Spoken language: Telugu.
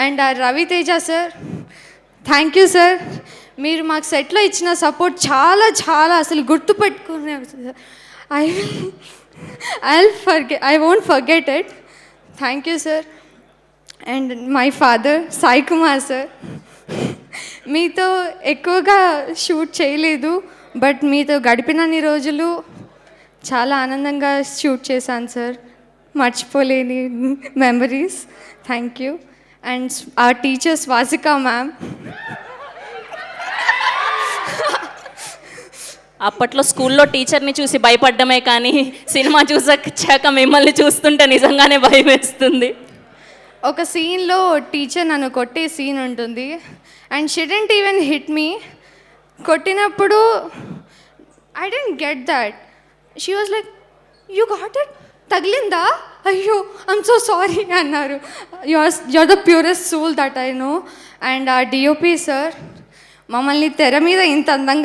And Ravi Teja sir, thank you sir. మీరు మాకు సెట్లో ఇచ్చిన సపోర్ట్ చాలా చాలా అసలు గుర్తుపెట్టుకునే I won't forget it. Thank you sir. And my father Sai Kumar sir, మీతో ఎక్కువగా షూట్ చేయలేదు, బట్ మీతో గడిపినన్ని రోజులు చాలా ఆనందంగా షూట్ చేశాను సార్. మర్చిపోలేని మెమరీస్. Thank you. అండ్ ఆ టీచర్ స్వాసికా మ్యామ్, అప్పట్లో స్కూల్లో టీచర్ని చూసి భయపడ్డమే కానీ సినిమా చూసాక మిమ్మల్ని చూస్తుంటే నిజంగానే భయం వేస్తుంది. ఒక సీన్లో టీచర్ నన్ను కొట్టే సీన్ ఉంటుంది and she didn't even hit me. కొట్టినప్పుడు I didn't get that. She was like, you got it, తగిలిందా, అయ్యో ఐమ్ సో సారీ అన్నారు. You're the purest soul that I know. And ఆ డిఓపి సార్ మమ్మల్ని తెర మీద ఇంత అందంగా